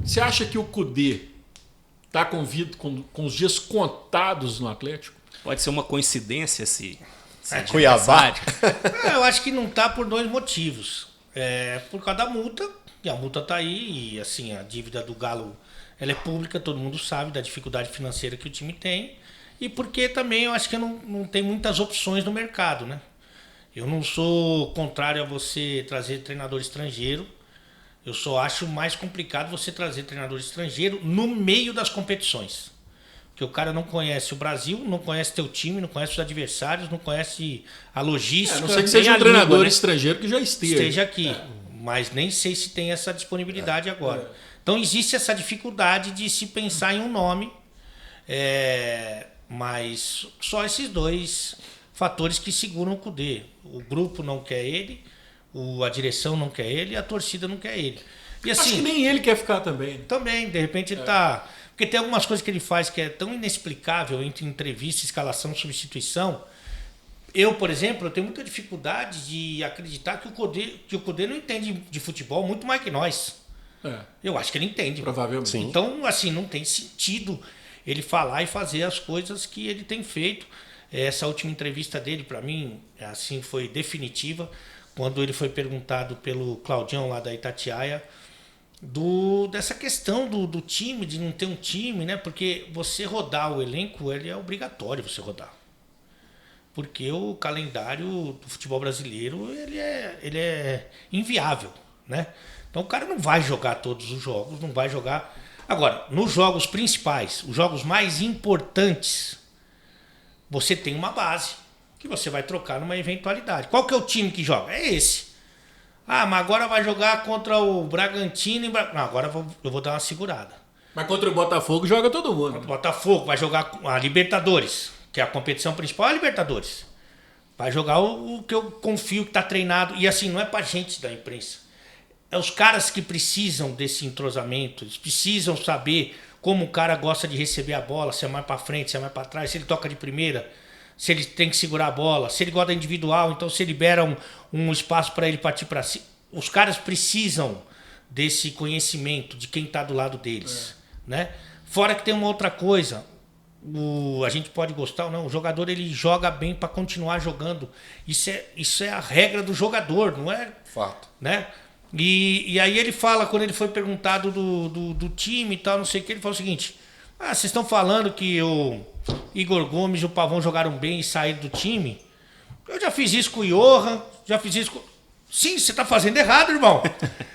Você acha que o Kudê está com os dias contados no Atlético? Pode ser uma coincidência se Cuiabá. Eu acho que não tá por 2 motivos. Por causa da multa, e a multa tá aí, e assim, a dívida do Galo ela é pública, todo mundo sabe da dificuldade financeira que o time tem, e porque também eu acho que não tem muitas opções no mercado, né? Eu não sou contrário a você trazer treinador estrangeiro, eu só acho mais complicado você trazer treinador estrangeiro no meio das competições. Porque o cara não conhece o Brasil, não conhece teu time, não conhece os adversários, não conhece a logística. A não ser que seja um treinador estrangeiro que já esteja aqui. Mas nem sei se tem essa disponibilidade agora. Então existe essa dificuldade de se pensar em um nome, mas só esses 2 fatores que seguram o Kudê. O grupo não quer ele, a direção não quer ele e a torcida não quer ele. E, assim, acho que nem ele quer ficar também. Também, de repente ele tá... Porque tem algumas coisas que ele faz que é tão inexplicável entre entrevista, escalação, substituição. Eu, por exemplo, eu tenho muita dificuldade de acreditar que o Kudê não entende de futebol muito mais que nós. Eu acho que ele entende. Provavelmente. Sim. Então, assim, não tem sentido ele falar e fazer as coisas que ele tem feito. Essa última entrevista dele, para mim, assim, foi definitiva. Quando ele foi perguntado pelo Claudião lá da Itatiaia, dessa questão do time, de não ter um time, né? Porque você rodar o elenco, ele é obrigatório você rodar. Porque o calendário do futebol brasileiro, ele é inviável, né? Então o cara não vai jogar todos os jogos, não vai jogar... Agora, nos jogos principais, os jogos mais importantes, você tem uma base que você vai trocar numa eventualidade. Qual que é o time que joga? É esse. Mas agora vai jogar contra o Bragantino. Não, agora eu vou dar uma segurada. Mas contra o Botafogo joga todo mundo. Contra o Botafogo vai jogar a Libertadores, que é a competição principal, é a Libertadores. Vai jogar o que eu confio que está treinado. E assim, não é pra gente da imprensa. É os caras que precisam desse entrosamento. Eles precisam saber como o cara gosta de receber a bola, se é mais para frente, se é mais para trás, se ele toca de primeira, se ele tem que segurar a bola, se ele gosta da individual, então se libera um espaço para ele partir para cima. Os caras precisam desse conhecimento de quem está do lado deles, né? Fora que tem uma outra coisa, a gente pode gostar ou não, o jogador ele joga bem para continuar jogando. Isso é a regra do jogador, não é? Fato. Né? E aí ele fala, quando ele foi perguntado do time e tal, não sei o que, ele falou o seguinte: vocês estão falando que o Igor Gomes e o Pavão jogaram bem e saíram do time? Eu já fiz isso com o Johan, já fiz isso com... Sim, você está fazendo errado, irmão.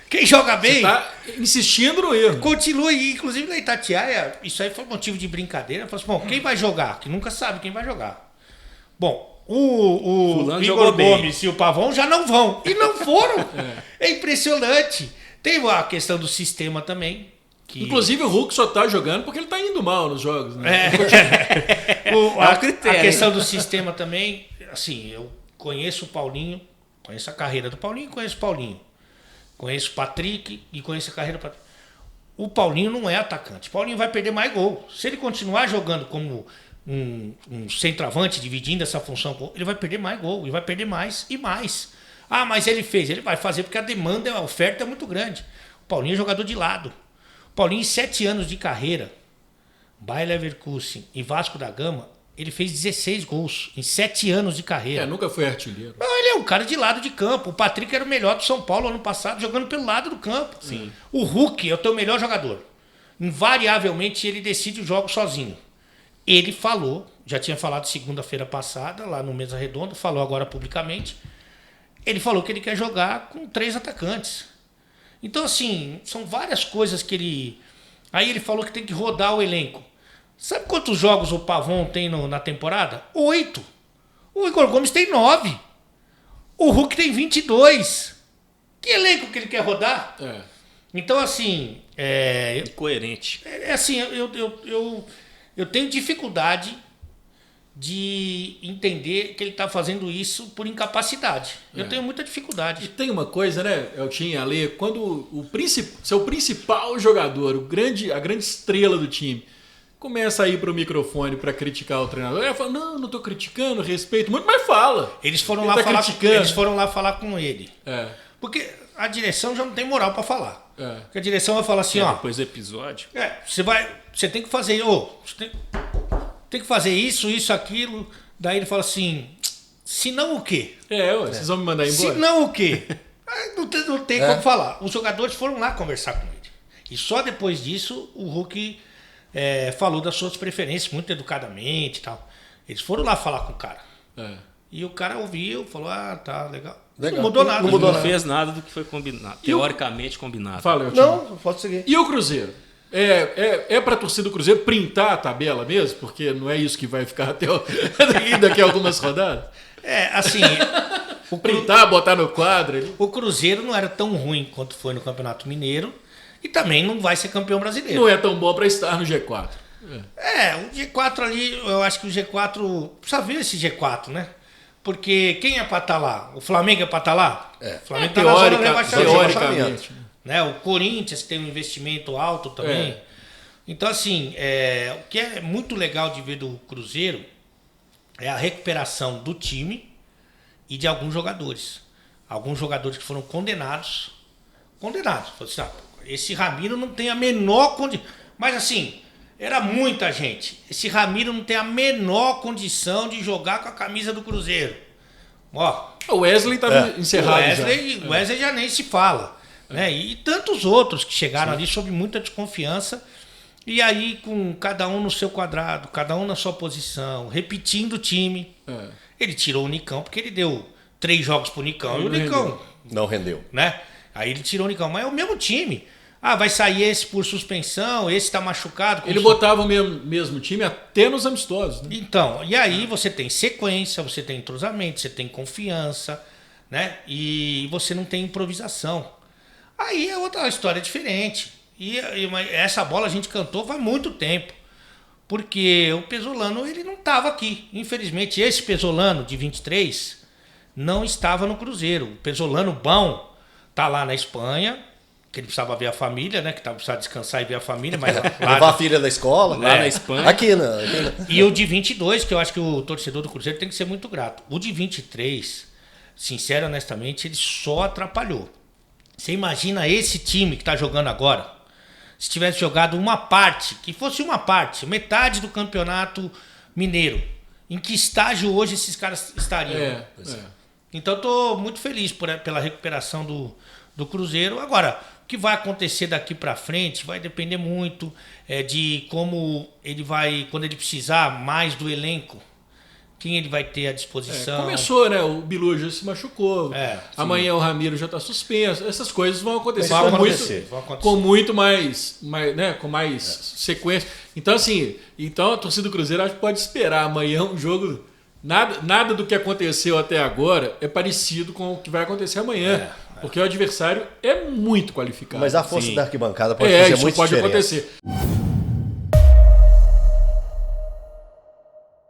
Quem joga bem... Você está insistindo no erro. Continue. Inclusive na Itatiaia, isso aí foi motivo de brincadeira. Eu falei assim, quem vai jogar? Que nunca sabe quem vai jogar. Bom, o Igor Gomes e o Pavão já não vão. E não foram. É impressionante. Tem a questão do sistema também. Que... Inclusive o Hulk só tá jogando porque ele tá indo mal nos jogos, né? A questão do sistema também, assim, eu conheço o Paulinho, conheço a carreira do Paulinho, conheço o Paulinho. Conheço o Patrick e conheço a carreira do Patrick. O Paulinho não é atacante. O Paulinho vai perder mais gol. Se ele continuar jogando como um centroavante, dividindo essa função, ele vai perder mais gol, ele vai perder mais e mais. Mas ele fez, ele vai fazer porque a demanda, a oferta é muito grande. O Paulinho é jogador de lado. O Paulinho, em 7 anos de carreira, Bayer Leverkusen e Vasco da Gama, ele fez 16 gols em 7 anos de carreira. Nunca foi artilheiro. Ele é um cara de lado de campo. O Patrick era o melhor do São Paulo ano passado, jogando pelo lado do campo. Sim. O Hulk é o teu melhor jogador. Invariavelmente, ele decide o jogo sozinho. Ele falou, já tinha falado segunda-feira passada, lá no Mesa Redonda, falou agora publicamente, ele falou que ele quer jogar com 3 atacantes. Então, assim, são várias coisas que ele... Aí ele falou que tem que rodar o elenco. Sabe quantos jogos o Pavão tem na temporada? 8. O Igor Gomes tem 9. O Hulk tem 22. Que elenco que ele quer rodar? Então, assim... Incoerente. Assim, eu tenho dificuldade de entender que ele está fazendo isso por incapacidade. Eu tenho muita dificuldade. E tem uma coisa, né, Eltinho, Ale, quando seu principal jogador, a grande estrela do time, começa a ir para o microfone para criticar o treinador, ele fala, não estou criticando, respeito muito, mas fala. Eles foram lá falar com ele. Porque a direção já não tem moral para falar. É. Porque a direção vai falar assim, ó... Depois do episódio. Você tem que fazer... Você tem que fazer isso, aquilo. Daí ele fala assim... Se não o quê? Vocês vão me mandar embora? Se não o quê? Não tem como falar. Os jogadores foram lá conversar com ele. E só depois disso o Hulk falou das suas preferências, muito educadamente e tal. Eles foram lá falar com o cara. E o cara ouviu, falou, tá, legal. Não mudou nada. Não fez nada do que foi combinado. Teoricamente combinado. Fala, Não, pode seguir. E o Cruzeiro? É pra torcida do Cruzeiro printar a tabela mesmo? Porque não é isso que vai ficar até daqui a algumas rodadas? Assim... Printar, botar no quadro ali. O Cruzeiro não era tão ruim quanto foi no Campeonato Mineiro e também não vai ser campeão brasileiro. Não é tão bom pra estar no G4. O G4 ali, eu acho que o G4... Precisa ver esse G4, né? Porque quem é pra estar lá? O Flamengo é pra estar lá? O Flamengo tá na zona de rebaixamento. Né? O Corinthians tem um investimento alto também. Então, assim, o que é muito legal de ver do Cruzeiro é a recuperação do time e de alguns jogadores. Alguns jogadores que foram condenados. Assim, esse Ramiro não tem a menor condição. Mas assim, era muita gente. Esse Ramiro não tem a menor condição de jogar com a camisa do Cruzeiro. O Wesley estava encerrado O Wesley já nem se fala. Né? E tantos outros que chegaram ali sob muita desconfiança. E aí, com cada um no seu quadrado, cada um na sua posição, repetindo o time. Ele tirou o Nicão, porque ele deu 3 jogos pro Nicão. E o Nicão não rendeu. Né? Aí ele tirou o Nicão. Mas é o mesmo time. Vai sair esse por suspensão, esse tá machucado. Ele botava o mesmo time até nos amistosos. Né? Então, e aí você tem sequência, você tem entrosamento, você tem confiança, né? E você não tem improvisação. Aí é outra história diferente. E essa bola a gente cantou faz muito tempo. Porque o Pesolano, ele não estava aqui. Infelizmente, esse Pesolano de 23 não estava no Cruzeiro. O Pesolano bom tá lá na Espanha, que ele precisava ver a família, né? Que precisava descansar e ver a família. Mas levar a filha da escola. Lá na Espanha. Aqui, né? E o de 22, que eu acho que o torcedor do Cruzeiro tem que ser muito grato. O de 23, sincero, honestamente, ele só atrapalhou. Você imagina esse time que tá jogando agora, se tivesse jogado uma parte, que fosse uma parte, metade do campeonato mineiro, em que estágio hoje esses caras estariam? Então eu tô muito feliz pela recuperação do Cruzeiro. Agora, o que vai acontecer daqui para frente vai depender muito de como ele vai, quando ele precisar mais do elenco, quem ele vai ter à disposição. Começou, né? O Bilu já se machucou. Amanhã o Ramiro já está suspenso. Essas coisas vão acontecer, com muito mais, né? Com mais sequência. Então, assim, a torcida do Cruzeiro acho que pode esperar amanhã um jogo. Nada do que aconteceu até agora é parecido com o que vai acontecer amanhã. Porque o adversário é muito qualificado. Mas a força da arquibancada pode fazer isso muita pode diferença. acontecer.